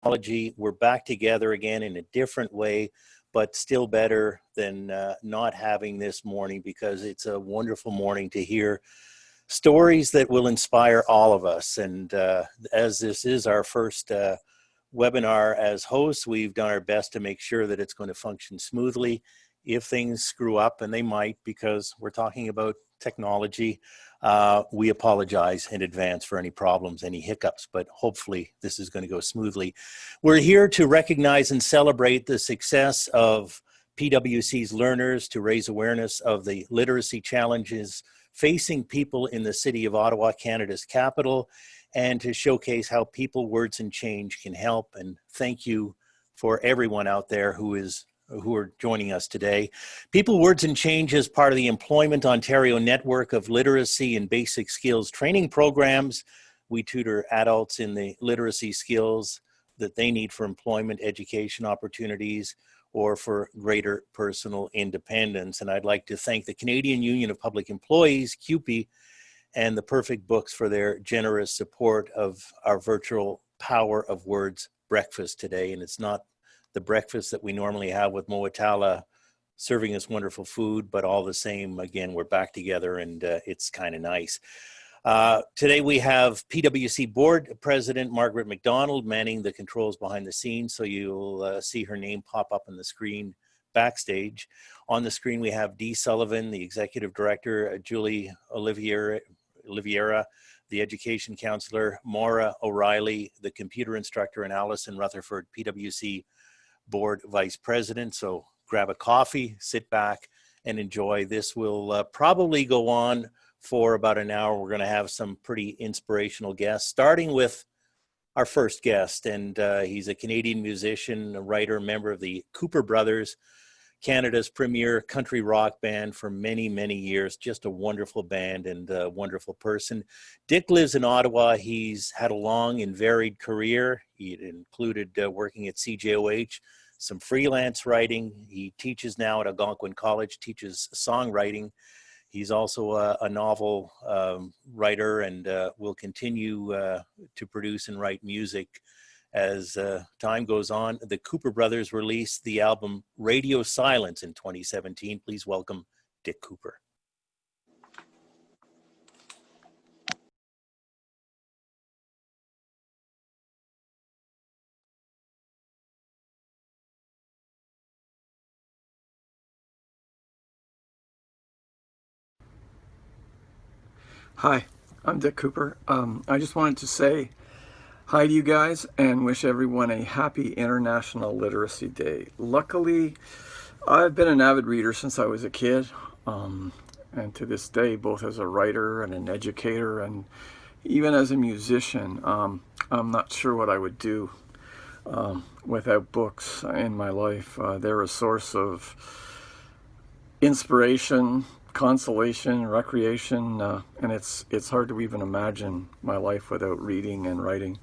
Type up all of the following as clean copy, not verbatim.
technology. We're back together again in a different way, but still better than not having this morning, because it's a wonderful morning to hear stories that will inspire all of us. And as this is our first webinar as hosts, we've done our best to make sure that it's going to function smoothly. If things screw up, and they might, because we're talking about technology, we apologize in advance for any problems, any hiccups, but hopefully this is going to go smoothly. We're here to recognize and celebrate the success of PwC's learners, to raise awareness of the literacy challenges facing people in the city of Ottawa, Canada's capital, and to showcase how people, words, and change can help. And thank you for everyone out there who are joining us today. People, Words, and Change is part of the Employment Ontario network of literacy and basic skills training programs. We tutor adults in the literacy skills that they need for employment, education opportunities, or for greater personal independence. And I'd like to thank the Canadian Union of Public Employees, CUPE, and the Perfect Books for their generous support of our virtual Power of Words breakfast today. And it's not the breakfast that we normally have with Moatala serving us wonderful food, but all the same, again, we're back together, and it's kind of nice. Today we have PwC Board President Margaret MacDonald manning the controls behind the scenes, so you'll see her name pop up on the screen backstage. On the screen we have Dee Sullivan, the Executive Director, Julie Oliveira, the Education Counselor, Maura O'Reilly, the Computer Instructor, and Alison Rutherford, PwC Board Vice President. So grab a coffee, sit back, and enjoy. This will probably go on for about an hour. We're going to have some pretty inspirational guests, starting with our first guest. And he's a Canadian musician, a writer, member of the Cooper Brothers, Canada's premier country rock band for many, many years. Just a wonderful band and a wonderful person. Dick lives in Ottawa. He's had a long and varied career. He included working at CJOH, some freelance writing. He teaches now at Algonquin College, teaches songwriting. He's also a novel writer, and will continue to produce and write music as time goes on. The Cooper Brothers released the album Radio Silence in 2017. Please welcome Dick Cooper. Hi, I'm Dick Cooper. I just wanted to say hi to you guys and wish everyone a happy International Literacy Day. Luckily, I've been an avid reader since I was a kid, and to this day, both as a writer and an educator, and even as a musician. I'm not sure what I would do without books in my life. They're a source of inspiration, consolation, recreation, and it's hard to even imagine my life without reading and writing.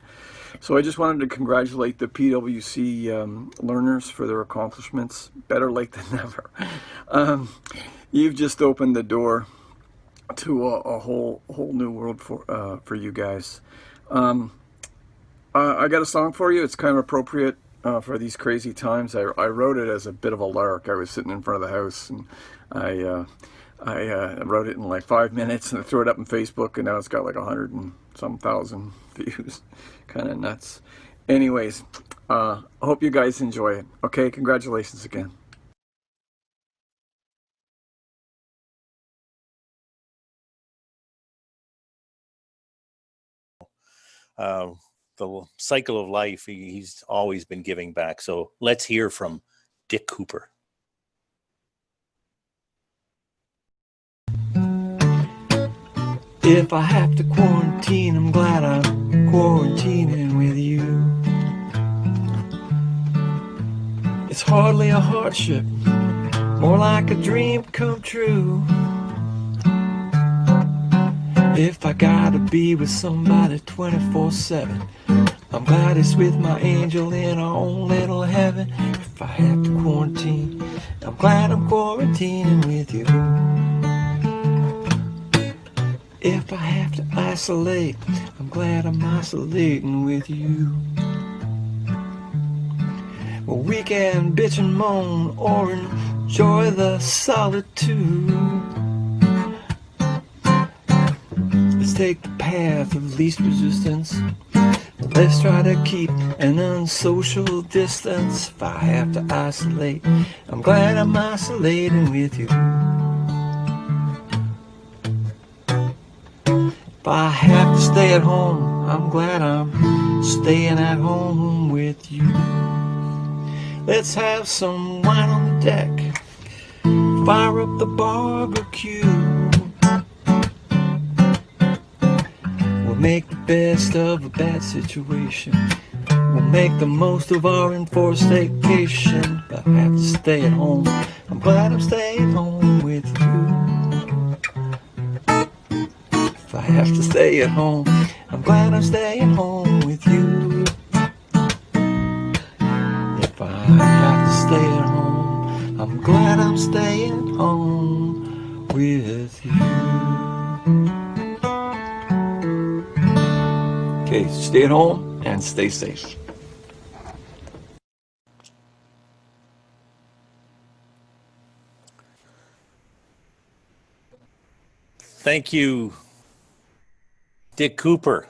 So I just wanted to congratulate the PwC learners for their accomplishments. Better late than never. You've just opened the door to a whole new world for you guys. I got a song for you. It's kind of appropriate for these crazy times. I wrote it as a bit of a lark. I was sitting in front of the house, and I wrote it in like 5 minutes, and I threw it up on Facebook, and now it's got like 100 and some thousand views. Kind of nuts. Anyways, I hope you guys enjoy it. Okay, congratulations again. The cycle of life, he's always been giving back. So let's hear from Dick Cooper. If I have to quarantine, I'm glad I'm quarantining with you. It's hardly a hardship, more like a dream come true. If I gotta be with somebody 24/7, I'm glad it's with my angel in our own little heaven. If I have to quarantine, I'm glad I'm quarantining with you. If I have to isolate, I'm glad I'm isolating with you. Well, we can bitch and moan or enjoy the solitude. Let's take the path of least resistance. Let's try to keep an unsocial distance. If I have to isolate, I'm glad I'm isolating with you. If I have to stay at home, I'm glad I'm staying at home with you. Let's have some wine on the deck, fire up the barbecue. We'll make the best of a bad situation. We'll make the most of our enforced vacation. But I have to stay at home, I'm glad I'm staying home with you. If I have to stay at home, I'm glad I'm staying home with you. If I have to stay at home, I'm glad I'm staying home with you. Okay, stay at home and stay safe. Thank you, Dick Cooper.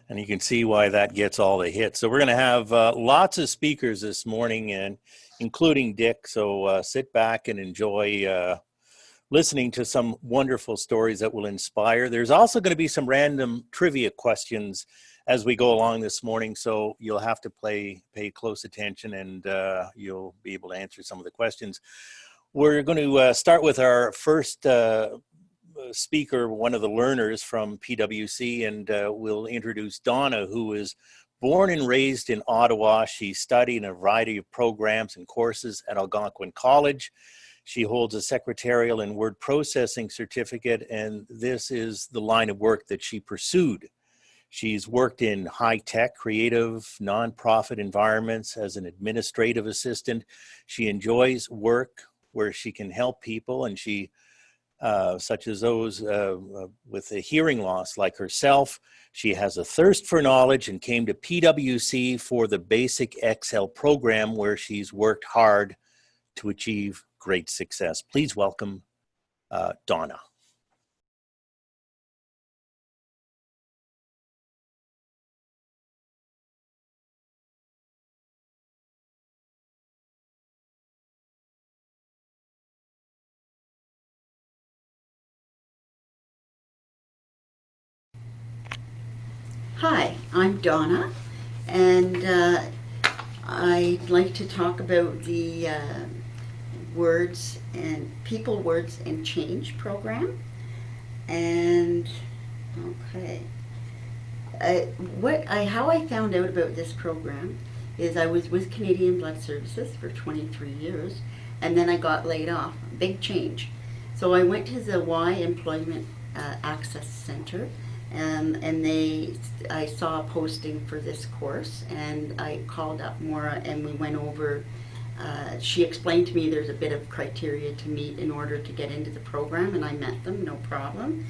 And you can see why that gets all the hits. So we're going to have lots of speakers this morning, and including Dick. So sit back and enjoy listening to some wonderful stories that will inspire. There's also going to be some random trivia questions as we go along this morning. So you'll have to pay close attention, and you'll be able to answer some of the questions. We're going to start with our first speaker, one of the learners from PwC, and we'll introduce Donna, who is born and raised in Ottawa. She studied in a variety of programs and courses at Algonquin College. She holds a secretarial and word processing certificate, and this is the line of work that she pursued. She's worked in high-tech, creative, nonprofit environments as an administrative assistant. She enjoys work where she can help people, and she such as those with a hearing loss like herself. She has a thirst for knowledge and came to PwC for the Basic Excel program, where she's worked hard to achieve great success. Please welcome Donna. Hi, I'm Donna, and I'd like to talk about the Words and People, Words and Change program. And okay, how I found out about this program is I was with Canadian Blood Services for 23 years, and then I got laid off. Big change. So I went to the Y Employment Access Center. And I saw a posting for this course, and I called up Maura, and we went over. She explained to me there's a bit of criteria to meet in order to get into the program, and I met them, no problem.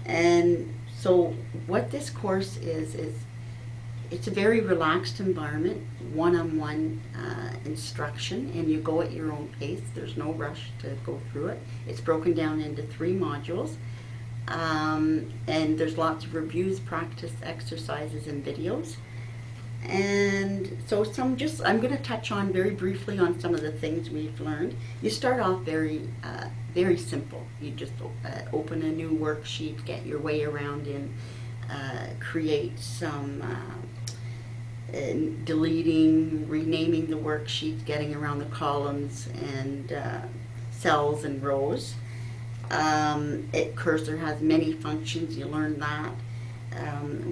And so what this course is it's a very relaxed environment, one-on-one instruction, and you go at your own pace. There's no rush to go through it. It's broken down into 3 modules. And there's lots of reviews, practice exercises, and videos. And so I'm going to touch on very briefly on some of the things we've learned. You start off very simple. You just open a new worksheet, get your way around in, create some deleting, renaming the worksheet, getting around the columns and cells and rows. Cursor has many functions, you learn that.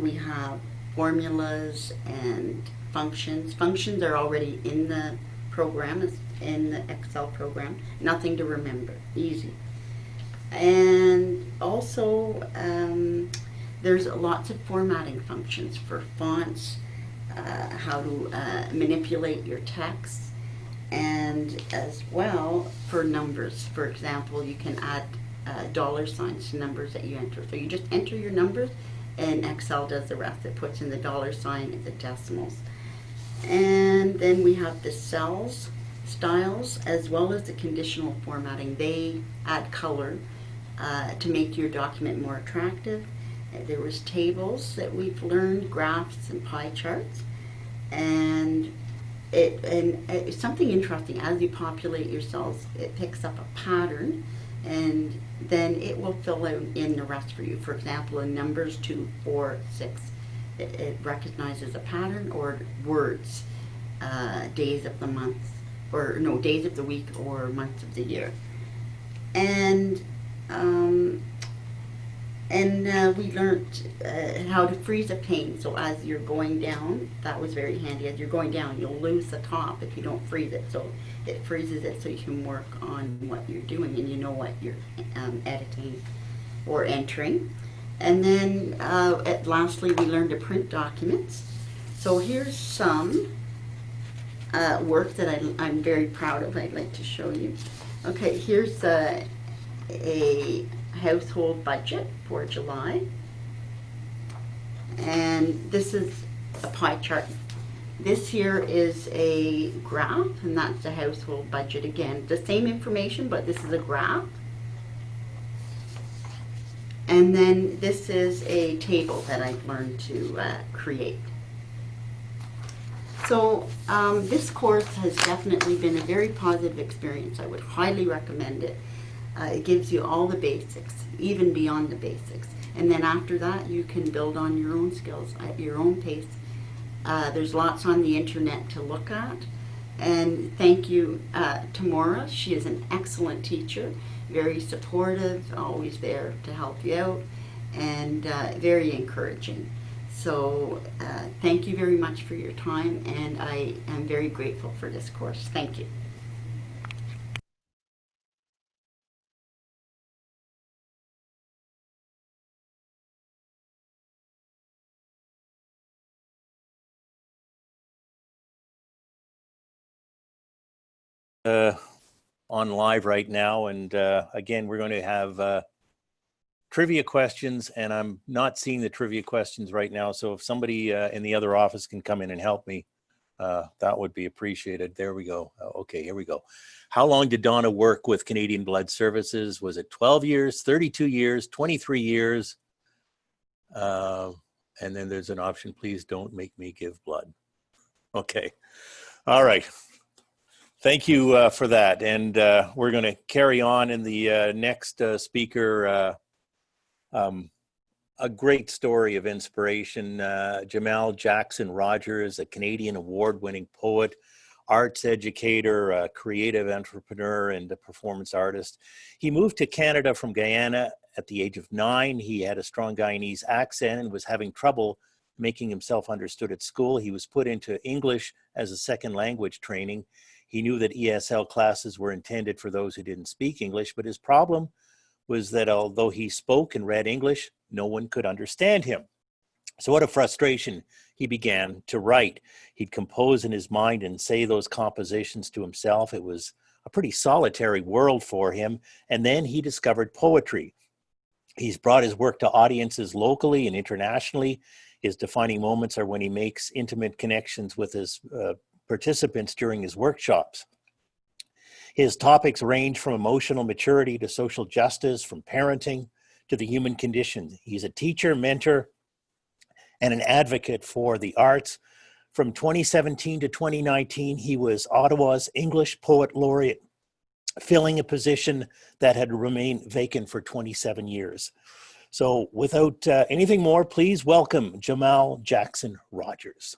We have formulas and functions. Functions are already in the program, in the Excel program. Nothing to remember, easy. And also, there's lots of formatting functions for fonts, how to manipulate your text, and as well for numbers. For example, you can add dollar signs to numbers that you enter. So you just enter your numbers, and Excel does the rest. It puts in the dollar sign and the decimals. And then we have the cells, styles, as well as the conditional formatting. They add color to make your document more attractive. There was tables that we've learned, graphs and pie charts. And it's something interesting. As you populate your cells, it picks up a pattern, and then it will fill out in the rest for you. For example, in numbers 2, 4, 6, it recognizes a pattern, or words, days of the month, or no, days of the week or months of the year. And we learned how to freeze a pane. So as you're going down, that was very handy. As you're going down, you'll lose the top if you don't freeze it. So it freezes it so you can work on what you're doing and you know what you're editing or entering. And then lastly, we learned to print documents. So here's some work that I'm very proud of. I'd like to show you. Okay, here's a household budget for July. And this is a pie chart. This here is a graph, and that's the household budget again. The same information, but this is a graph. And then this is a table that I've learned to create. So this course has definitely been a very positive experience. I would highly recommend it. It gives you all the basics, even beyond the basics. And then after that, you can build on your own skills at your own pace. There's lots on the internet to look at. And thank you to Maura. She is an excellent teacher, very supportive, always there to help you out, and very encouraging. So thank you very much for your time, and I am very grateful for this course. Thank you. On live right now, and again, we're going to have trivia questions, and I'm not seeing the trivia questions right now, so if somebody in the other office can come in and help me, that would be appreciated. There we go. Okay, here we go. How long did Donna work with Canadian Blood Services? Was it 12 years, 32 years, 23 years? And then there's an option, please don't make me give blood. Okay, all right. Thank you for that. And we're going to carry on in the next speaker. A great story of inspiration. Jamal Jackson Rogers, a Canadian award-winning poet, arts educator, a creative entrepreneur, and a performance artist. He moved to Canada from Guyana at the age of 9. He had a strong Guyanese accent and was having trouble making himself understood at school. He was put into English as a second language training. He knew that ESL classes were intended for those who didn't speak English, but his problem was that although he spoke and read English, no one could understand him. So what a frustration. He began to write. He'd compose in his mind and say those compositions to himself. It was a pretty solitary world for him. And then he discovered poetry. He's brought his work to audiences locally and internationally. His defining moments are when he makes intimate connections with his participants during his workshops. His topics range from emotional maturity to social justice, from parenting to the human condition. He's a teacher, mentor, and an advocate for the arts. From 2017 to 2019, he was Ottawa's English Poet Laureate, filling a position that had remained vacant for 27 years. So without anything more, please welcome Jamal Jackson Rogers.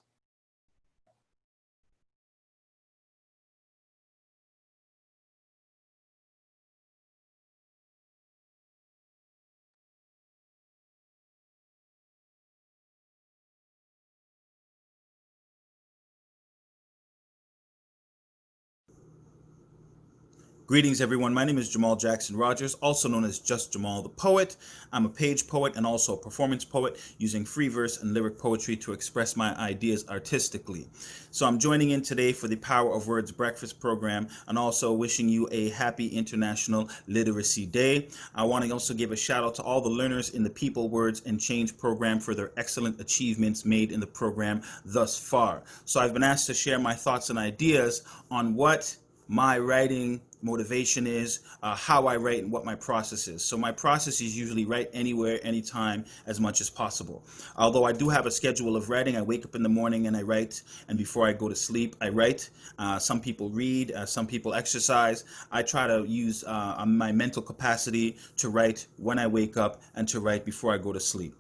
Greetings, everyone. My name is Jamal Jackson Rogers, also known as Just Jamal the Poet. I'm a page poet and also a performance poet using free verse and lyric poetry to express my ideas artistically. So I'm joining in today for the Power of Words Breakfast program and also wishing you a happy International Literacy Day. I want to also give a shout out to all the learners in the People, Words, and Change program for their excellent achievements made in the program thus far. So I've been asked to share my thoughts and ideas on what my writing motivation is, how I write, and what my process is. So my process is usually write anywhere, anytime, as much as possible. Although I do have a schedule of writing. I wake up in the morning and I write, and before I go to sleep, I write. Some people read, some people exercise. I try to use my mental capacity to write when I wake up and to write before I go to sleep.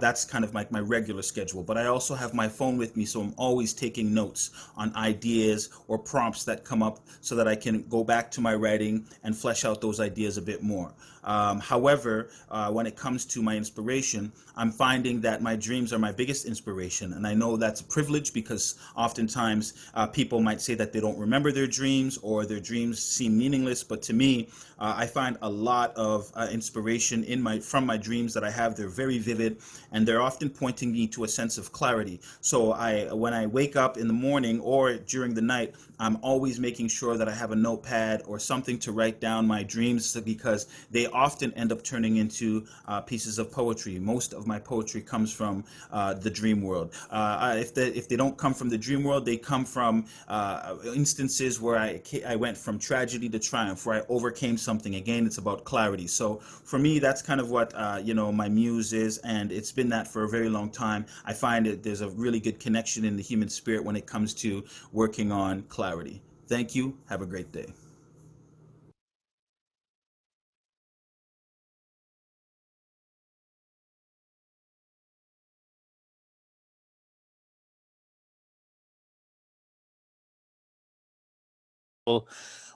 That's kind of like my regular schedule. But I also have my phone with me, so I'm always taking notes on ideas or prompts that come up so that I can go back to my writing and flesh out those ideas a bit more. However, when it comes to my inspiration, I'm finding that my dreams are my biggest inspiration. And I know that's a privilege because oftentimes people might say that they don't remember their dreams or their dreams seem meaningless. But to me, I find a lot of inspiration from my dreams that I have. They're very vivid and they're often pointing me to a sense of clarity. So when I wake up in the morning or during the night, I'm always making sure that I have a notepad or something to write down my dreams because they often end up turning into pieces of poetry. Most of my poetry comes from the dream world. If they don't come from the dream world, they come from instances where I went from tragedy to triumph, where I overcame something. Again, it's about clarity. So for me, that's kind of what my muse is, and it's been that for a very long time. I find that there's a really good connection in the human spirit when it comes to working on clarity. Thank you. Have a great day.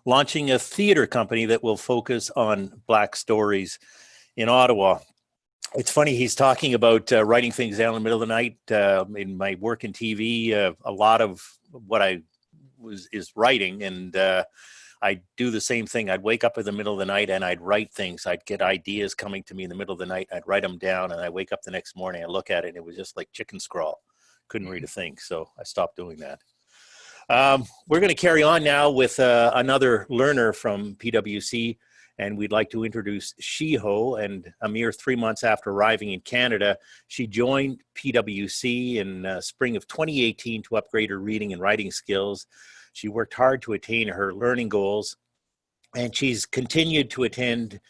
Launching a theater company that will focus on Black stories in Ottawa. It's funny, he's talking about writing things down in the middle of the night. In my work in TV, a lot of what I is writing, and I do the same thing. I'd wake up in the middle of the night and I'd write things. I'd get ideas coming to me in the middle of the night. I'd write them down, and I wake up the next morning, I look at it, and it was just like chicken scrawl. Couldn't read a thing, so I stopped doing that. We're going to carry on now with another learner from PwC, and we'd like to introduce Shiho. And a mere 3 months after arriving in Canada, she joined PwC in spring of 2018 to upgrade her reading and writing skills. She worked hard to attain her learning goals, and she's continued to attend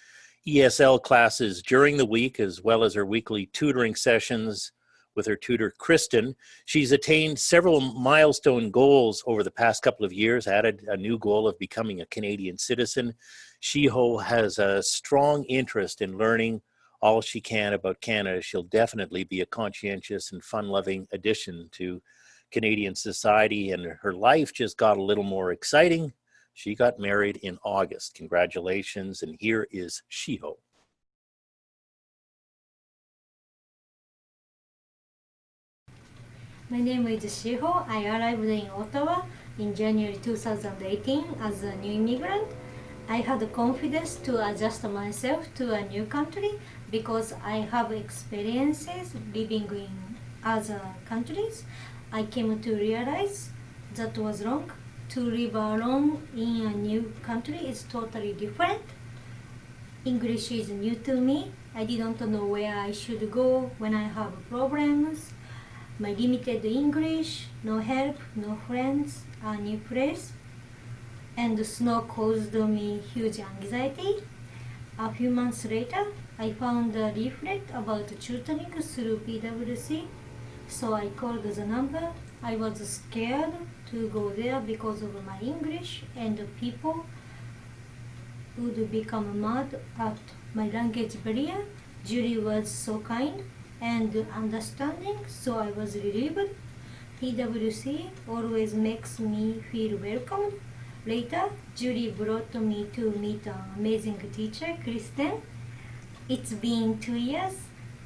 ESL classes during the week, as well as her weekly tutoring sessions with her tutor, Kristen. She's attained several milestone goals over the past couple of years, added a new goal of becoming a Canadian citizen. Shiho has a strong interest in learning all she can about Canada. She'll definitely be a conscientious and fun-loving addition to Canadian society, and her life just got a little more exciting. She got married in August. Congratulations, and here is Shiho. My name is Shiho. I arrived in Ottawa in January 2018 as a new immigrant. I had the confidence to adjust myself to a new country because I have experiences living in other countries. I came to realize that was wrong. To live alone in a new country is totally different. English is new to me. I didn't know where I should go when I have problems. My limited English, no help, no friends, a new place, and the snow caused me huge anxiety. A few months later, I found a leaflet about tutoring through PwC, so I called the number. I was scared to go there because of my English, and the people would become mad at my language barrier. Julie was so kind and understanding, so I was relieved. PwC always makes me feel welcome. Later, Julie brought me to meet an amazing teacher, Kristen. It's been 2 years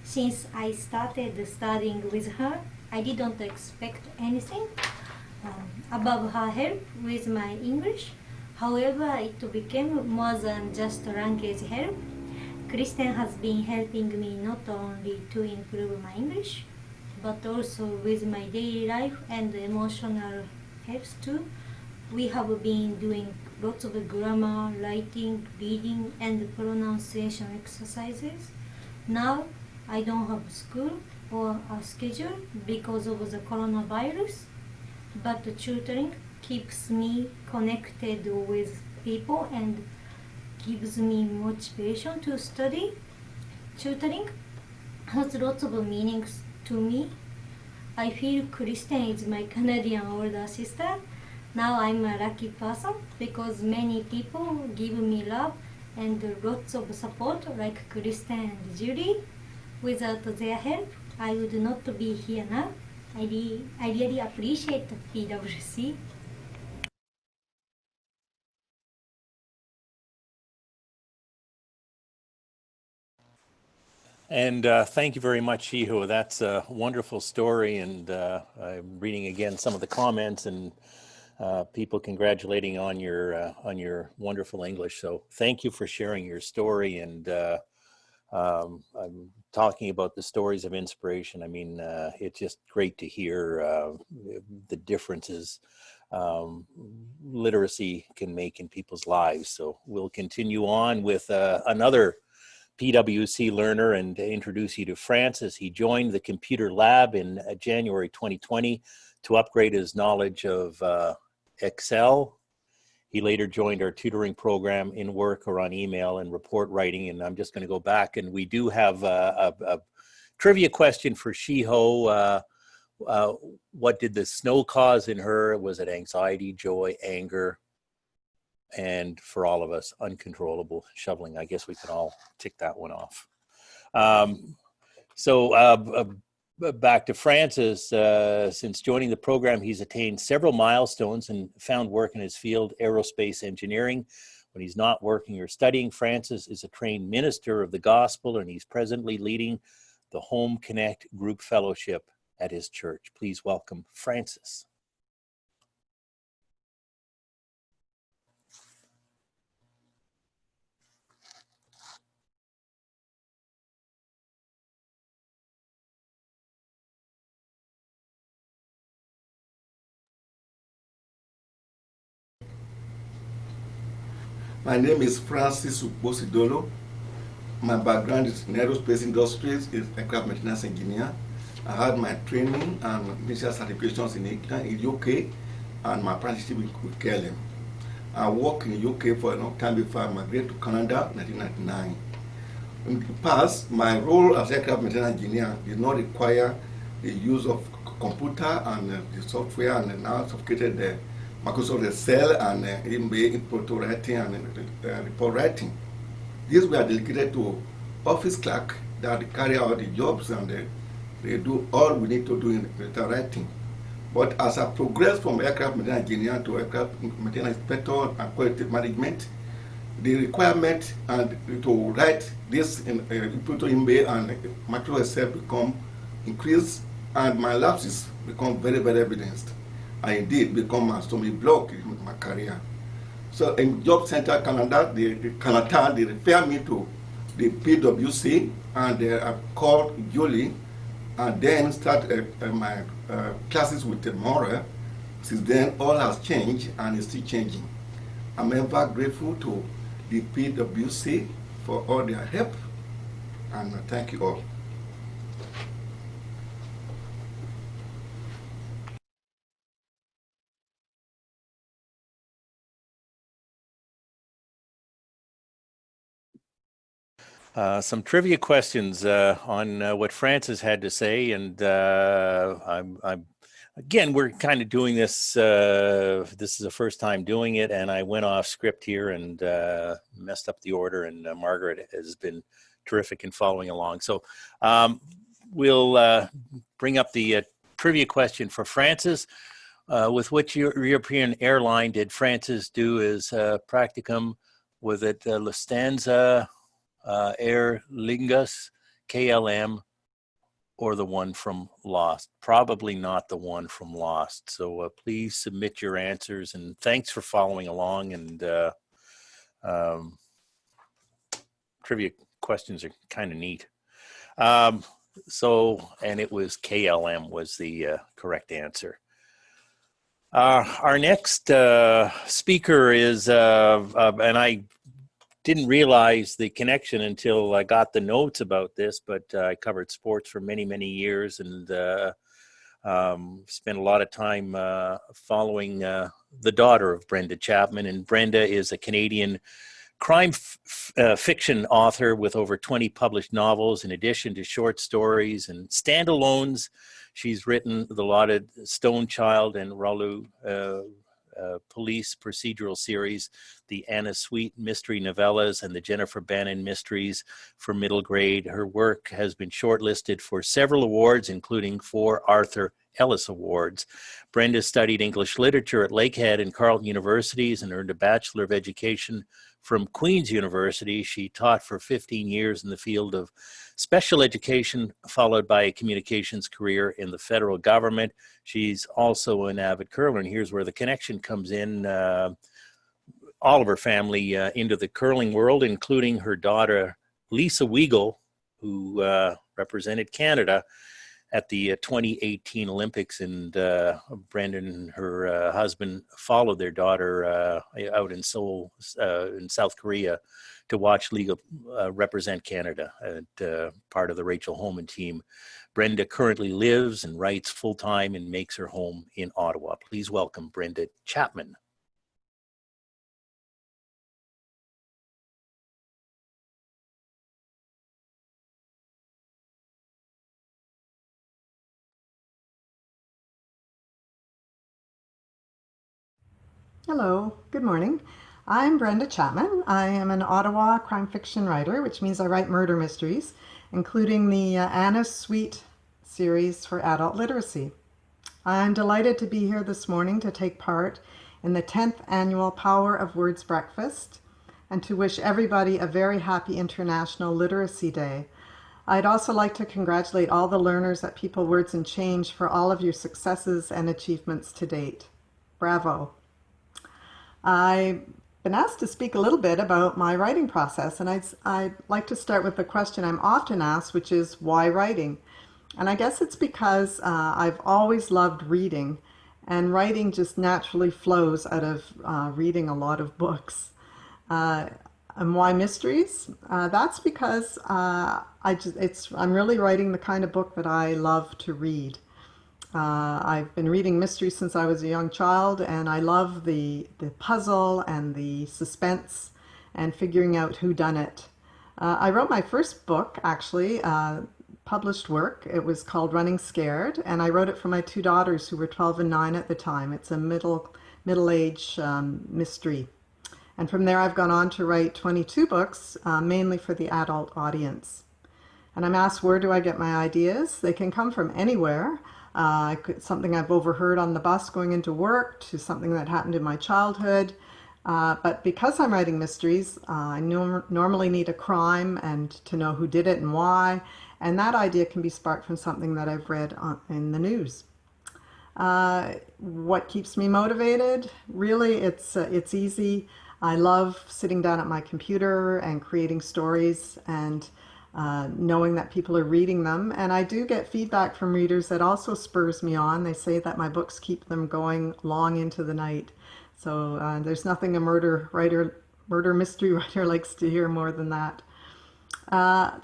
since I started studying with her. I didn't expect anything above her help with my English. However, it became more than just language help. Kristen has been helping me not only to improve my English, but also with my daily life and emotional health too. We have been doing lots of grammar, writing, reading, and pronunciation exercises. Now, I don't have school or a schedule because of the coronavirus, but the tutoring keeps me connected with people and gives me motivation to study. Tutoring has lots of meanings to me. I feel Kristen is my Canadian older sister. Now I'm a lucky person because many people give me love and lots of support like Kristen and Julie. Without their help, I would not be here now. I really appreciate PWC. And thank you very much, Shiho. That's a wonderful story. And I'm reading again some of the comments and people congratulating on your wonderful English. So thank you for sharing your story. And I'm talking about the stories of inspiration. I mean, it's just great to hear the differences literacy can make in people's lives. So we'll continue on with another PWC learner and introduce you to Francis. He joined the computer lab in January 2020 to upgrade his knowledge of Excel. He later joined our tutoring program in work or on email and report writing. And I'm just going to go back, and we do have a trivia question for Shiho. What did the snow cause in her? Was it anxiety, joy, anger? And for all of us, uncontrollable shoveling. I guess we could all tick that one off. Back to Francis. Since joining the program, he's attained several milestones and found work in his field, aerospace engineering. When he's not working or studying, Francis is a trained minister of the gospel, and he's presently leading the Home Connect Group Fellowship at his church. Please welcome Francis. My name is Francis Uposidolo. My background is in aerospace industries, is aircraft maintenance engineer. I had my training and initial certifications in UK and my apprenticeship with KLM. I worked in the UK for a long time before I migrated to Canada in 1999. In the past, my role as aircraft maintenance engineer did not require the use of computer and the software, and now sophisticated the Microsoft Excel and input writing and report writing. These were delegated to office clerk that carry out the jobs, and they do all we need to do in letter writing. But as I progressed from aircraft maintenance engineer to aircraft maintenance inspector and quality management, the requirement and to write this in input email and Microsoft Excel become increased, and my lapses become very, very evidenced. I indeed become a stumbling block in my career. So in Job Center Canada, they refer me to the PWC, and they are called Julie, and then start my classes with Maura. Since then, all has changed and is still changing. I'm ever grateful to the PWC for all their help, and thank you all. Some trivia questions on what Francis had to say, and again, we're kind of doing this. This is the first time doing it, and I went off script here and messed up the order. And Margaret has been terrific in following along. So we'll bring up the trivia question for Francis. With which European airline did Francis do his practicum? Was it Lufthansa, Aer Lingus, KLM, or the one from Lost? Probably not the one from Lost. So please submit your answers, and thanks for following along. And trivia questions are kind of neat. And it was KLM was the correct answer. Our next speaker is, and I didn't realize the connection until I got the notes about this, but I covered sports for many, many years, and spent a lot of time following the daughter of Brenda Chapman. And Brenda is a Canadian crime fiction author with over 20 published novels, in addition to short stories and standalones. She's written the lauded Stone Child and Ralu police procedural series, the Anna Sweet mystery novellas, and the Jennifer Bannon mysteries for middle grade. Her work has been shortlisted for several awards, including 4 Arthur Ellis Awards. Brenda studied English literature at Lakehead and Carleton Universities and earned a Bachelor of Education from Queen's University. She taught for 15 years in the field of special education, followed by a communications career in the federal government. She's also an avid curler, and here's where the connection comes in. All of her family into the curling world, including her daughter, Lisa Weigel, who represented Canada at the 2018 Olympics, and Brandon and her husband followed their daughter out in Seoul, in South Korea, to watch Liga represent Canada at part of the Rachel Holman team. Brenda currently lives and writes full-time and makes her home in Ottawa. Please welcome Brenda Chapman. Hello, good morning. I'm Brenda Chapman. I am an Ottawa crime fiction writer, which means I write murder mysteries, including the Anna Sweet series for adult literacy. I'm delighted to be here this morning to take part in the 10th annual Power of Words breakfast and to wish everybody a very happy International Literacy Day. I'd also like to congratulate all the learners at People, Words and Change for all of your successes and achievements to date. Bravo. I've been asked to speak a little bit about my writing process, and I'd like to start with the question I'm often asked, which is, why writing? And I guess it's because I've always loved reading, and writing just naturally flows out of reading a lot of books. And why mysteries? That's because I'm really writing the kind of book that I love to read. I've been reading mysteries since I was a young child, and I love the puzzle and the suspense and figuring out who done it. I wrote my first book, actually, published work. It was called Running Scared, and I wrote it for my 2 daughters who were 12 and 9 at the time. It's a middle-age mystery. And from there I've gone on to write 22 books, mainly for the adult audience. And I'm asked, where do I get my ideas? They can come from anywhere. Something I've overheard on the bus going into work, to something that happened in my childhood. But because I'm writing mysteries, I normally need a crime and to know who did it and why. And that idea can be sparked from something that I've read in the news. What keeps me motivated? Really, it's easy. I love sitting down at my computer and creating stories and knowing that people are reading them. And I do get feedback from readers that also spurs me on. They say that my books keep them going long into the night. So there's nothing a murder mystery writer likes to hear more than that.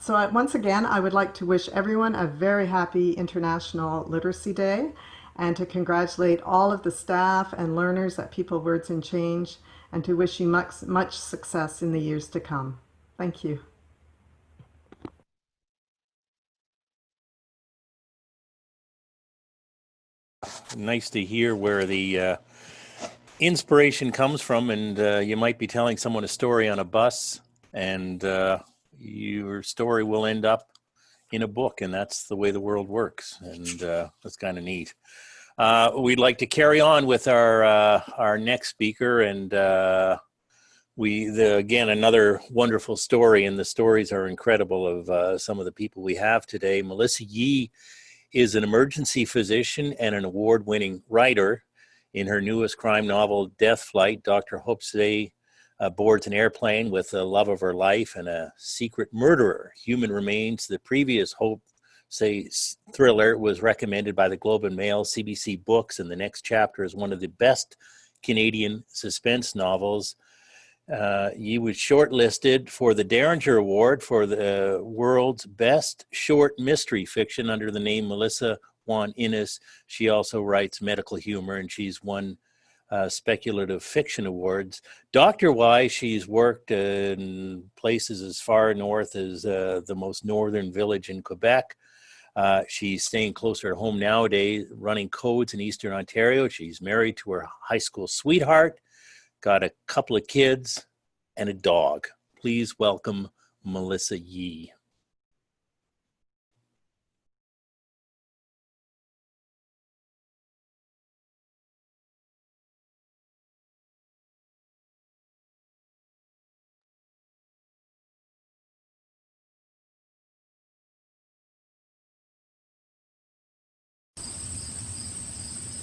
So once again, I would like to wish everyone a very happy International Literacy Day, and to congratulate all of the staff and learners at People, Words and Change, and to wish you much success in the years to come. Thank you. Nice to hear where the inspiration comes from, and you might be telling someone a story on a bus, and your story will end up in a book, and that's the way the world works, and that's kind of neat. We'd like to carry on with our next speaker, and Again, another wonderful story, and the stories are incredible of some of the people we have today. Melissa Yee is an emergency physician and an award-winning writer. In her newest crime novel, Death Flight, Dr. Hopsay boards an airplane with the love of her life and a secret murderer. Human Remains, the previous Hopsay thriller, was recommended by the Globe and Mail, CBC Books, and the next chapter is one of the best Canadian suspense novels. He was shortlisted for the Derringer Award for the world's best short mystery fiction under the name Melissa Juan Innes. She also writes medical humor, and she's won speculative fiction awards. Doctor-wise, she's worked in places as far north as the most northern village in Quebec. She's staying closer at home nowadays, running codes in Eastern Ontario. She's married to her high school sweetheart, got a couple of kids, and a dog. Please welcome Melissa Yee.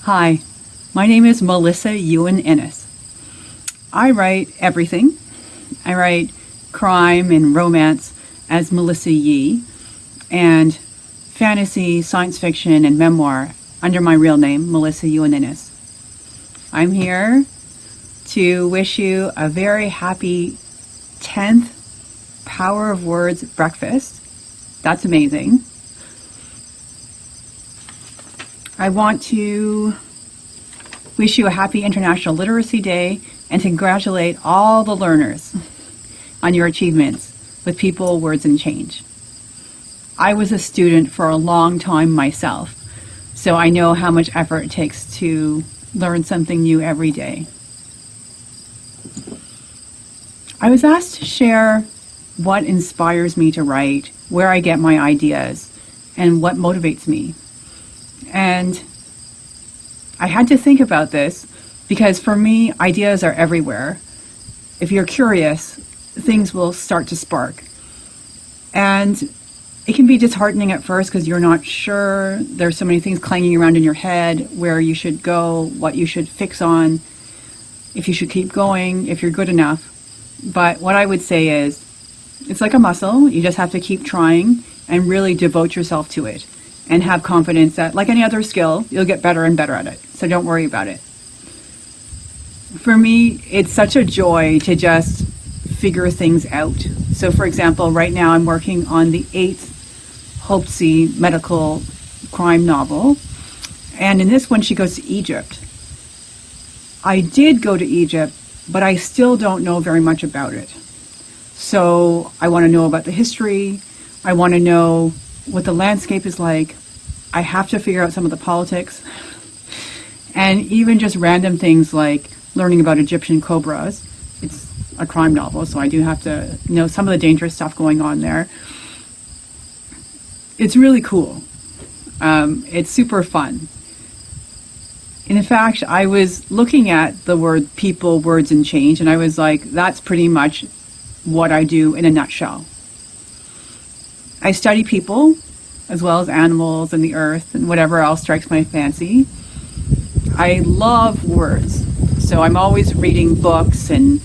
Hi, my name is Melissa Ewan Innes. I write everything. I write crime and romance as Melissa Yee, and fantasy, science fiction, and memoir under my real name, Melissa Ewan Innes. I'm here to wish you a very happy 10th Power of Words breakfast. That's amazing. I want to wish you a happy International Literacy Day and to congratulate all the learners on your achievements with People, Words, and Change. I was a student for a long time myself, so I know how much effort it takes to learn something new every day. I was asked to share what inspires me to write, where I get my ideas, and what motivates me. And I had to think about this because for me, ideas are everywhere. If you're curious, things will start to spark. And it can be disheartening at first because you're not sure. There's so many things clanging around in your head, where you should go, what you should fix on, if you should keep going, if you're good enough. But what I would say is, it's like a muscle. You just have to keep trying and really devote yourself to it. And have confidence that, like any other skill, you'll get better and better at it. So don't worry about it. For me, it's such a joy to just figure things out. So for example, right now I'm working on the 8th Hopsay medical crime novel. And in this one, she goes to Egypt. I did go to Egypt, but I still don't know very much about it. So I want to know about the history. I want to know what the landscape is like. I have to figure out some of the politics, and even just random things like learning about Egyptian cobras. It's a crime novel, so I do have to know some of the dangerous stuff going on there. It's really cool. It's super fun. And in fact, I was looking at the word People, Words, and Change, and I was like, that's pretty much what I do in a nutshell. I study people, as well as animals and the earth and whatever else strikes my fancy. I love words, so I'm always reading books and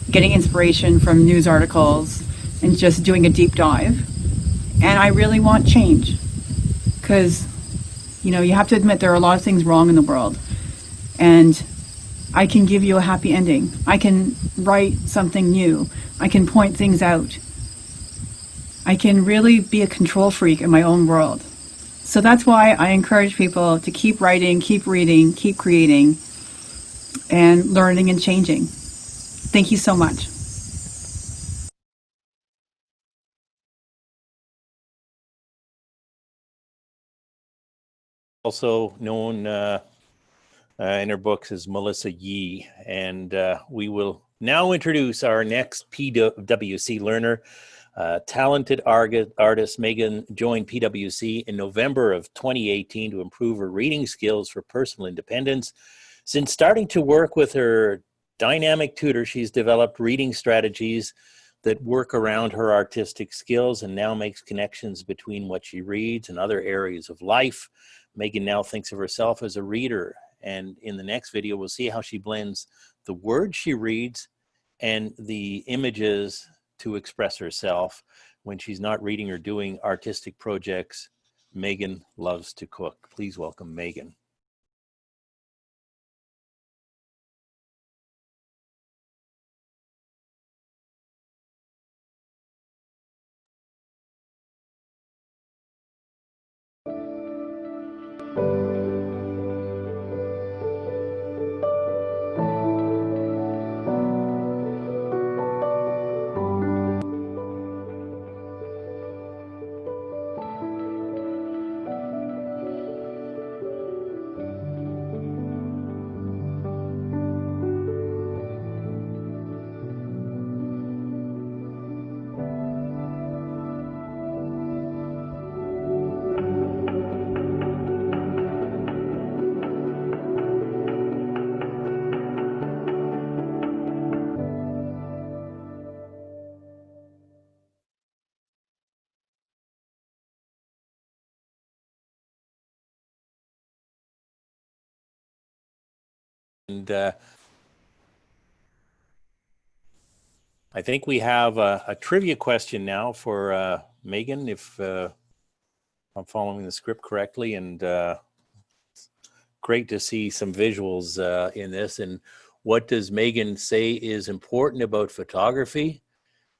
getting inspiration from news articles and just doing a deep dive. And I really want change, because, you know, you have to admit there are a lot of things wrong in the world, and I can give you a happy ending. I can write something new. I can point things out. I can really be a control freak in my own world. So that's why I encourage people to keep writing, keep reading, keep creating, and learning and changing. Thank you so much. Also known in her books as Melissa Yee. And we will now introduce our next PWC learner. Talented artist Megan joined PWC in November of 2018 to improve her reading skills for personal independence. Since starting to work with her dynamic tutor, she's developed reading strategies that work around her artistic skills and now makes connections between what she reads and other areas of life. Megan now thinks of herself as a reader, and in the next video we'll see how she blends the words she reads and the images to express herself when she's not reading or doing artistic projects. Megan loves to cook. Please welcome Megan. And I think we have a trivia question now for Megan, if I'm following the script correctly. And great to see some visuals in this. And what does Megan say is important about photography?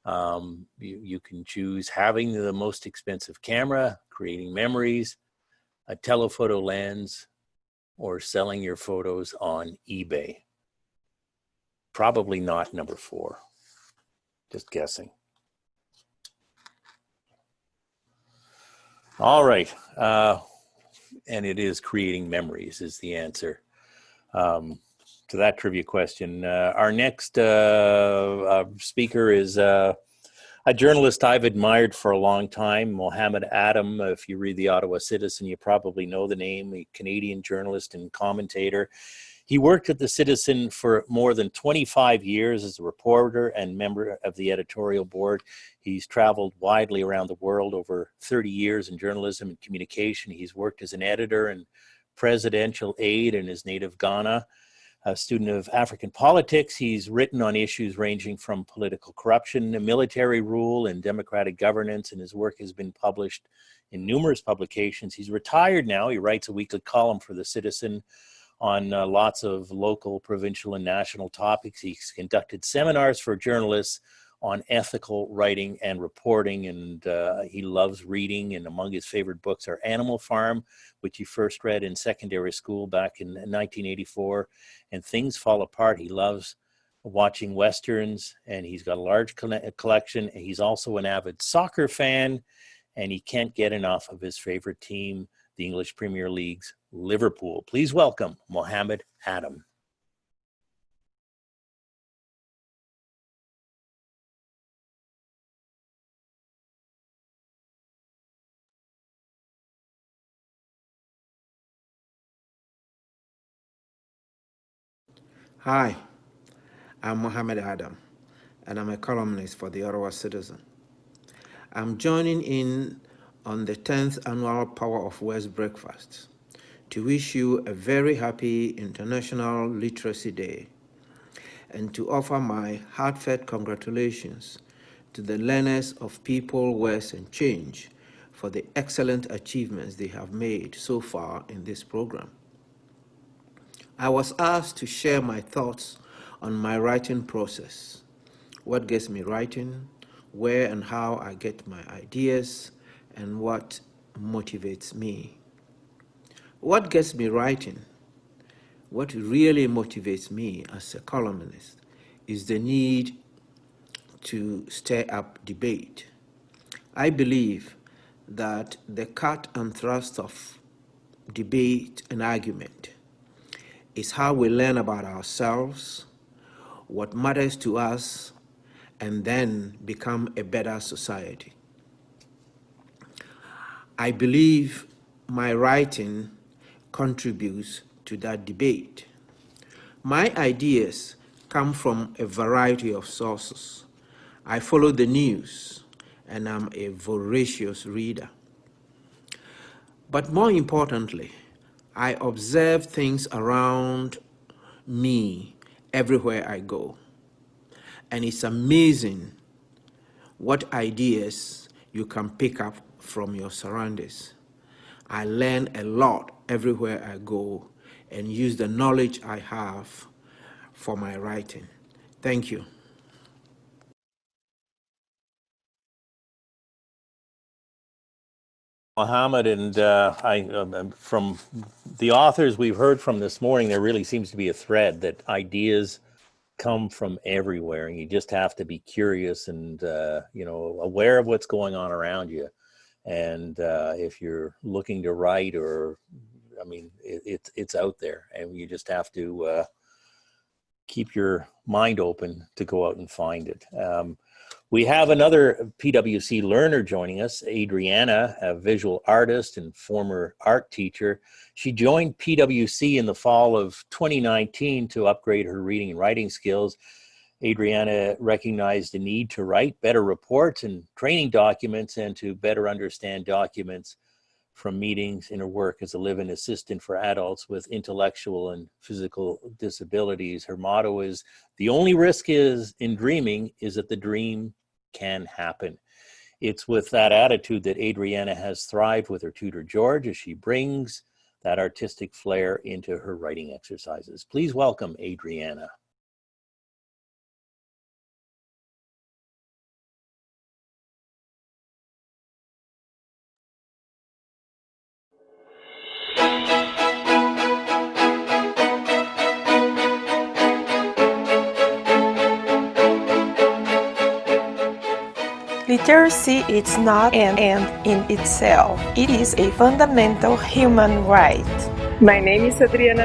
You can choose having the most expensive camera, creating memories, a telephoto lens, or selling your photos on eBay. Probably not number 4. Just guessing. All right. And it is creating memories is the answer to that trivia question. Our next speaker is a journalist I've admired for a long time, Mohammed Adam. If you read the Ottawa Citizen, you probably know the name, a Canadian journalist and commentator. He worked at the Citizen for more than 25 years as a reporter and member of the editorial board. He's traveled widely around the world over 30 years in journalism and communication. He's worked as an editor and presidential aide in his native Ghana. A student of African politics, he's written on issues ranging from political corruption, military rule, and democratic governance, and his work has been published in numerous publications. He's retired now. He writes a weekly column for the Citizen on lots of local, provincial, and national topics. He's conducted seminars for journalists on ethical writing and reporting, and he loves reading, and among his favorite books are Animal Farm, which he first read in secondary school back in 1984, and Things Fall Apart. He loves watching Westerns, and he's got a large collection, and he's also an avid soccer fan, and he can't get enough of his favorite team, the English Premier League's Liverpool. Please welcome Mohammed Adam. Hi, I'm Mohammed Adam, and I'm a columnist for the Ottawa Citizen. I'm joining in on the 10th annual Power of Words breakfast to wish you a very happy International Literacy Day and to offer my heartfelt congratulations to the learners of People, Words, and Change for the excellent achievements they have made so far in this program. I was asked to share my thoughts on my writing process, what gets me writing, where and how I get my ideas, and what motivates me. What gets me writing, what really motivates me as a columnist, is the need to stir up debate. I believe that the cut and thrust of debate and argument is how we learn about ourselves, what matters to us, and then become a better society. I believe my writing contributes to that debate. My ideas come from a variety of sources. I follow the news, and I'm a voracious reader. But more importantly, I observe things around me everywhere I go. And it's amazing what ideas you can pick up from your surroundings. I learn a lot everywhere I go and use the knowledge I have for my writing. Thank you. Muhammad, and from the authors we've heard from this morning, there really seems to be a thread that ideas come from everywhere, and you just have to be curious and aware of what's going on around you. And if you're looking to write, it's out there, and you just have to keep your mind open to go out and find it. We have another PwC learner joining us, Adriana, a visual artist and former art teacher. She joined PwC in the fall of 2019 to upgrade her reading and writing skills. Adriana recognized the need to write better reports and training documents and to better understand documents from meetings in her work as a live-in assistant for adults with intellectual and physical disabilities. Her motto is, the only risk in dreaming is that the dream can happen. It's with that attitude that Adriana has thrived with her tutor, George, as she brings that artistic flair into her writing exercises. Please welcome Adriana. Literacy is not an end in itself. It is a fundamental human right. My name is Adriana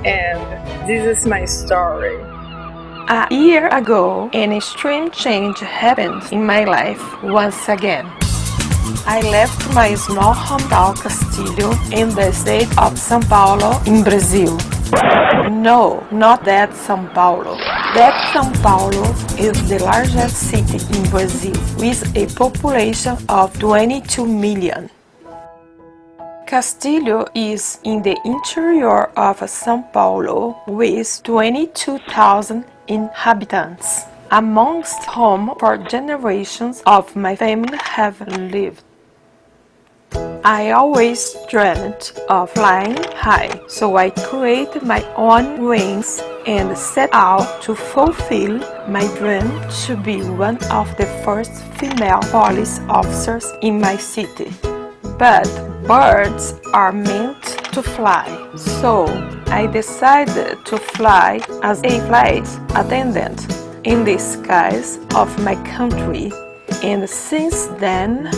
and this is my story. A year ago, an extreme change happened in my life once again. I left my small hometown Castilho in the state of São Paulo in Brazil. No, not that São Paulo. That São Paulo is the largest city in Brazil with a population of 22 million. Castilho is in the interior of São Paulo with 22,000 inhabitants, amongst whom 4 generations of my family have lived. I always dreamt of flying high, so I created my own wings and set out to fulfill my dream to be one of the first female police officers in my city. But birds are meant to fly, so I decided to fly as a flight attendant in the skies of my country, and since then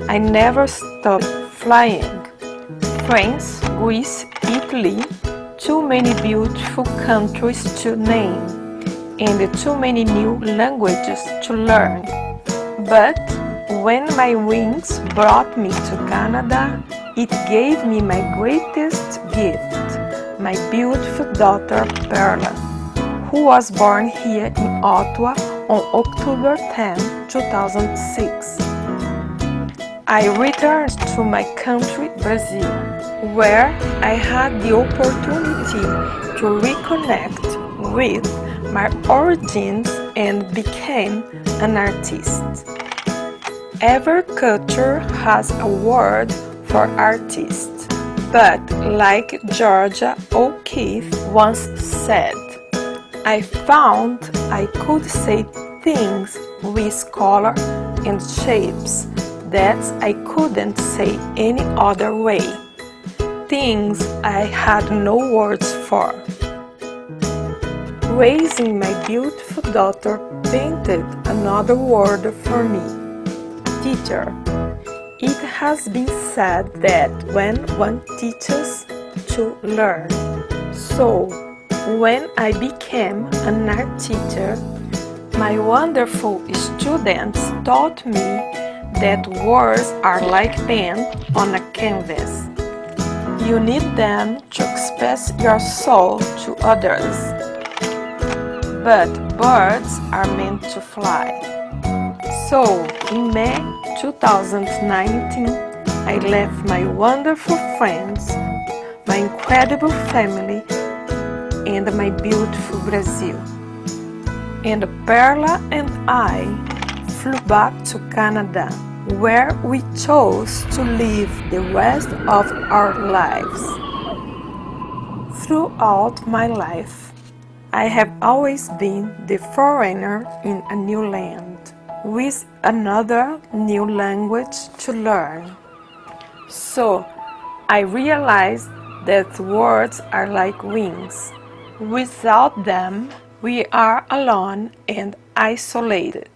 I never stopped flying. France, Greece, Italy, too many beautiful countries to name, and too many new languages to learn. But when my wings brought me to Canada, it gave me my greatest gift, my beautiful daughter Perla, who was born here in Ottawa on October 10, 2006. I returned to my country, Brazil, where I had the opportunity to reconnect with my origins and became an artist. Every culture has a word for artist, but like Georgia O'Keeffe once said, I found I could say things with color and shapes that I couldn't say any other way, things I had no words for. Raising my beautiful daughter painted another word for me, teacher. It has been said that when one teaches to learn. So, when I became an art teacher, my wonderful students taught me that words are like pen on a canvas. You need them to express your soul to others. but birds are meant to fly. So, in May 2019, I left my wonderful friends, my incredible family, and my beautiful Brazil. And Perla and I flew back to Canada, where we chose to live the rest of our lives. Throughout my life, I have always been the foreigner in a new land, with another new language to learn. So, I realized that words are like wings. Without them, we are alone and isolated.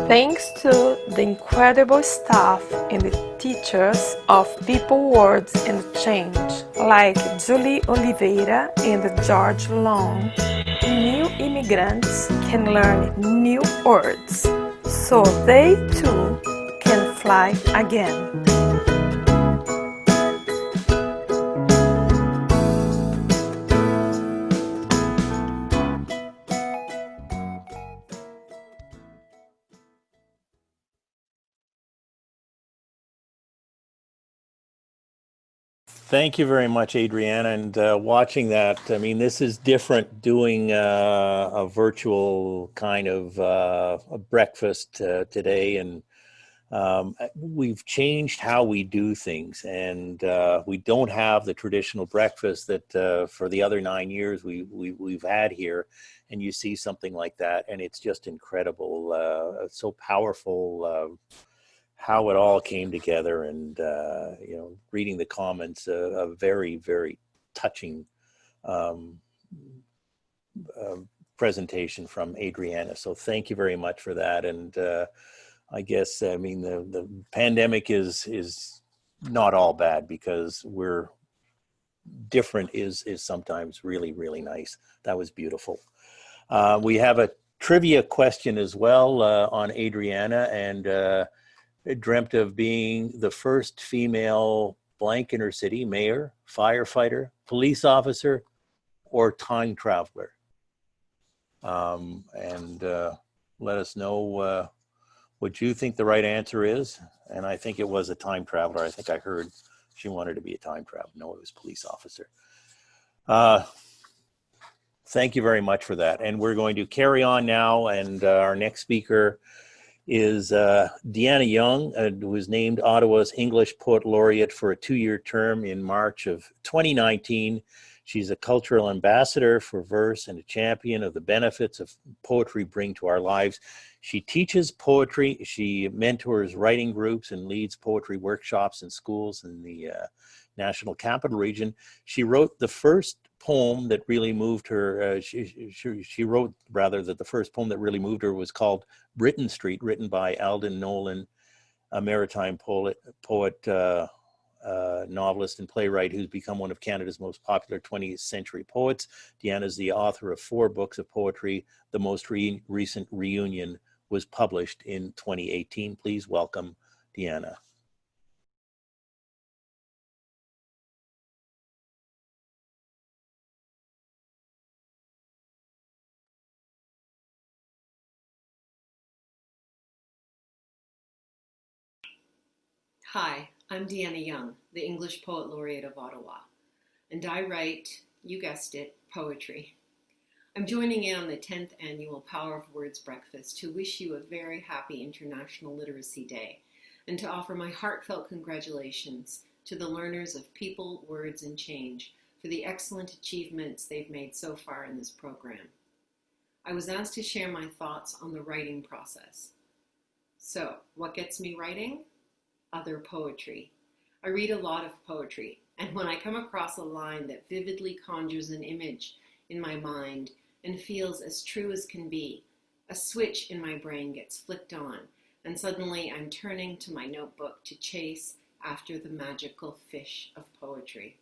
Thanks to the incredible staff and the teachers of People, Words and Change, like Julie Oliveira and George Long, new immigrants can learn new words, so they too can fly again. Thank you very much, Adriana. And watching that, I mean, this is different doing a virtual kind of a breakfast today. And we've changed how we do things. And we don't have the traditional breakfast that for the other 9 years we've had here. And you see something like that, and it's just incredible. It's so powerful. How it all came together, and reading the comments, a very, very touching presentation from Adriana. So thank you very much for that. And I guess, I mean, the pandemic is not all bad, because we're different is sometimes really, really nice. That was beautiful. We have a trivia question as well on Adriana, and dreamt of being the first female blank in her city: mayor, firefighter, police officer, or time traveler. And let us know what you think the right answer is. And I think it was a time traveler. I think I heard she wanted to be a time traveler. No, it was police officer. Thank you very much for that. And we're going to carry on now. And our next speaker is Deanna Young, who was named Ottawa's English Poet Laureate for a 2-year term in March of 2019. She's a cultural ambassador for verse and a champion of the benefits of poetry bring to our lives. She teaches poetry, she mentors writing groups and leads poetry workshops in schools in the National Capital Region. She wrote the first poem that really moved her. She wrote, rather, that the first poem that really moved her was called Britain Street, written by Alden Nolan, a maritime poet, novelist and playwright who's become one of Canada's most popular 20th century poets. Deanna is the author of 4 books of poetry. The most recent reunion was published in 2018. Please welcome Deanna. Hi, I'm Deanna Young, the English Poet Laureate of Ottawa, and I write, you guessed it, poetry. I'm joining in on the 10th annual Power of Words breakfast to wish you a very happy International Literacy Day, and to offer my heartfelt congratulations to the learners of People, Words and Change for the excellent achievements they've made so far in this program. I was asked to share my thoughts on the writing process. So, what gets me writing? Other poetry. I read a lot of poetry, and when I come across a line that vividly conjures an image in my mind and feels as true as can be, a switch in my brain gets flicked on, and suddenly I'm turning to my notebook to chase after the magical fish of poetry.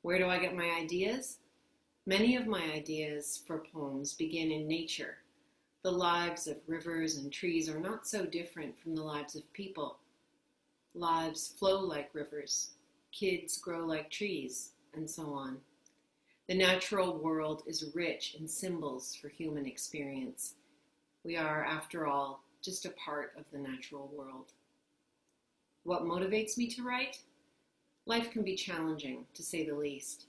Where do I get my ideas? Many of my ideas for poems begin in nature. The lives of rivers and trees are not so different from the lives of people. Lives flow like rivers, kids grow like trees, and so on. The natural world is rich in symbols for human experience. We are, after all, just a part of the natural world. What motivates me to write? Life can be challenging, to say the least.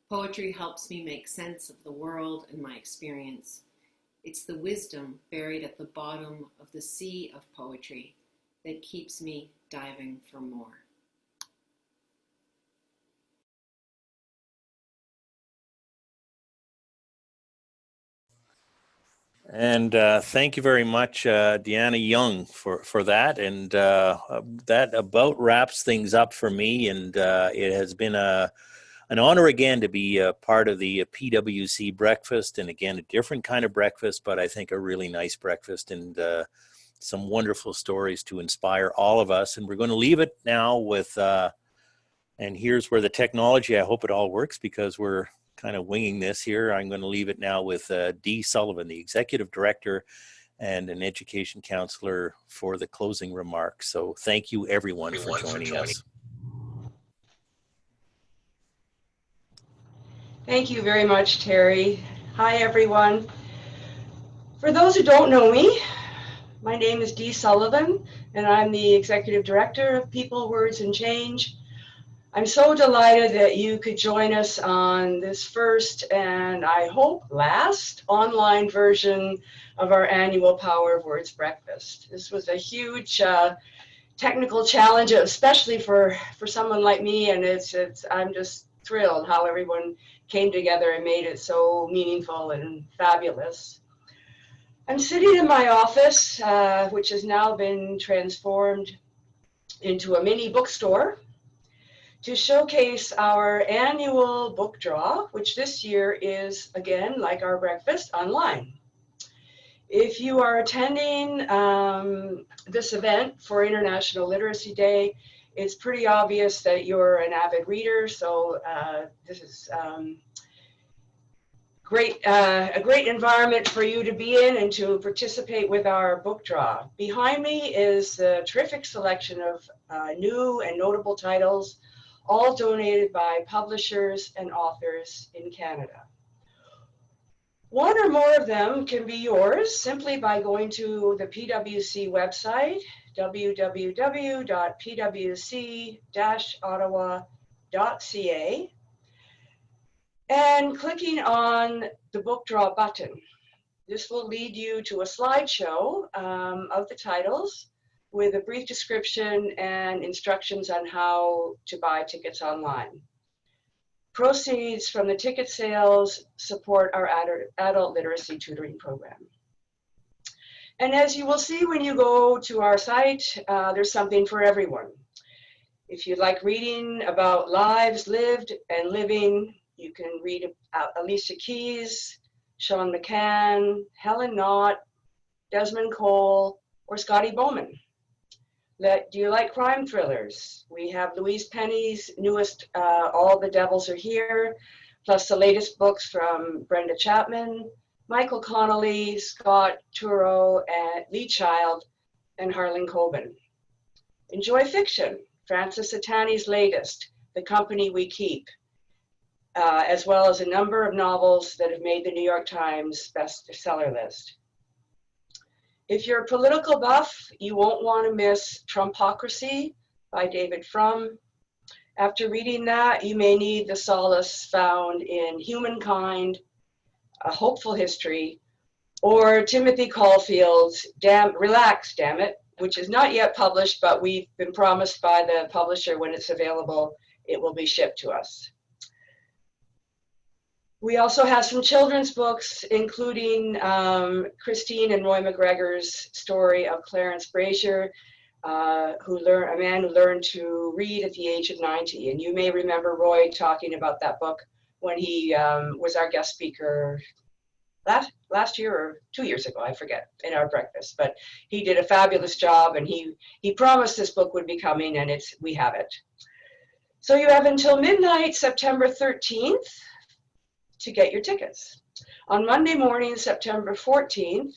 Poetry helps me make sense of the world and my experience. It's the wisdom buried at the bottom of the sea of poetry that keeps me diving for more. And thank you very much, Deanna Young, for that. And that about wraps things up for me. And it has been an honor again to be a part of the PWC breakfast. And again, a different kind of breakfast, but I think a really nice breakfast, and some wonderful stories to inspire all of us. And we're going to leave it now with, and here's where the technology, I hope it all works because we're kind of winging this here. I'm going to leave it now with Dee Sullivan, the Executive Director and an Education Counselor, for the closing remarks. So thank you everyone for joining us. Thank you very much, Terry. Hi, everyone. For those who don't know me, my name is Dee Sullivan, and I'm the Executive Director of People, Words, and Change. I'm so delighted that you could join us on this first and I hope last online version of our annual Power of Words breakfast. This was a huge technical challenge, especially for someone like me, and I'm just thrilled how everyone came together and made it so meaningful and fabulous. I'm sitting in my office, which has now been transformed into a mini bookstore, to showcase our annual book draw, which this year is, again, like our breakfast, online. If you are attending this event for International Literacy Day, it's pretty obvious that you're an avid reader, so this is a great environment for you to be in and to participate with our book draw. Behind me is a terrific selection of new and notable titles, all donated by publishers and authors in Canada. One or more of them can be yours simply by going to the PWC website, www.pwc-ottawa.ca, and clicking on the book draw button. This will lead you to a slideshow of the titles with a brief description and instructions on how to buy tickets online. Proceeds from the ticket sales support our adult literacy tutoring program. And as you will see when you go to our site, there's something for everyone. If you like reading about lives lived and living, you can read Alicia Keys, Sean McCann, Helen Knott, Desmond Cole, or Scotty Bowman. Do you like crime thrillers? We have Louise Penny's newest, All the Devils Are Here, plus the latest books from Brenda Chapman, Michael Connolly, Scott Turow, and Lee Child, and Harlan Coben. Enjoy fiction, Francis Satani's latest, The Company We Keep, as well as a number of novels that have made the New York Times bestseller list. If you're a political buff, you won't want to miss Trumpocracy by David Frum. After reading that, you may need the solace found in Humankind, A Hopeful History, or Timothy Caulfield's Relax, Damn It, which is not yet published, but we've been promised by the publisher when it's available, it will be shipped to us. We also have some children's books, including Christine and Roy McGregor's story of Clarence Brazier, a man who learned to read at the age of 90. And you may remember Roy talking about that book when he was our guest speaker last year or 2 years ago, I forget, in our breakfast. But he did a fabulous job, and he promised this book would be coming, and we have it. So you have until midnight, September 13th, to get your tickets. On Monday morning, September 14th,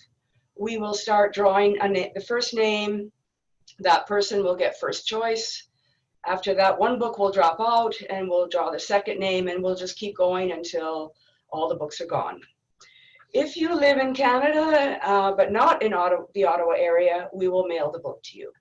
we will start drawing the first name. That person will get first choice. After that, one book will drop out and we'll draw the second name, and we'll just keep going until all the books are gone. If you live in Canada, but not in the Ottawa area, we will mail the book to you.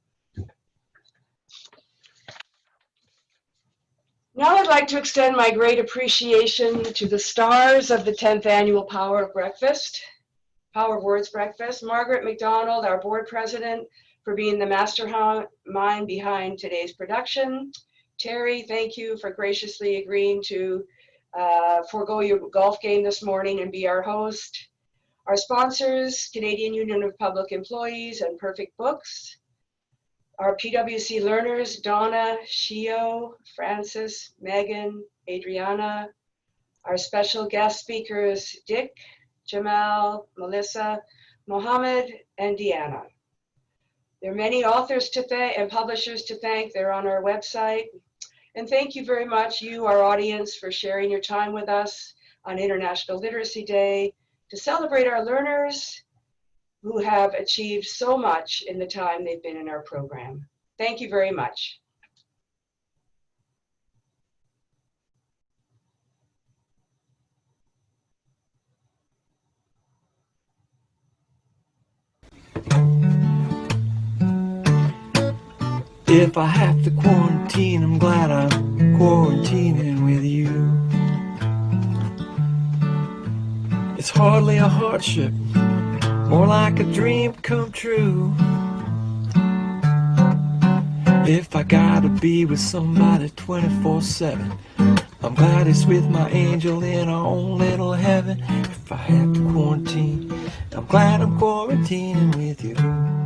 Now I'd like to extend my great appreciation to the stars of the 10th annual Power of Words Breakfast. Margaret McDonald, our board president, for being the mastermind behind today's production. Terry, thank you for graciously agreeing to forego your golf game this morning and be our host. Our sponsors, Canadian Union of Public Employees and Perfect Books. Our PwC learners, Donna, Shio, Francis, Megan, Adriana. Our special guest speakers, Dick, Jamal, Melissa, Mohammed, and Deanna. There are many authors to thank and publishers to thank. They're on our website. And thank you very much, you, our audience, for sharing your time with us on International Literacy Day to celebrate our learners who have achieved so much in the time they've been in our program. Thank you very much. If I have to quarantine, I'm glad I'm quarantining with you. It's hardly a hardship, more like a dream come true. If I gotta be with somebody 24/7, I'm glad it's with my angel in our own little heaven. If I have to quarantine, I'm glad I'm quarantining with you.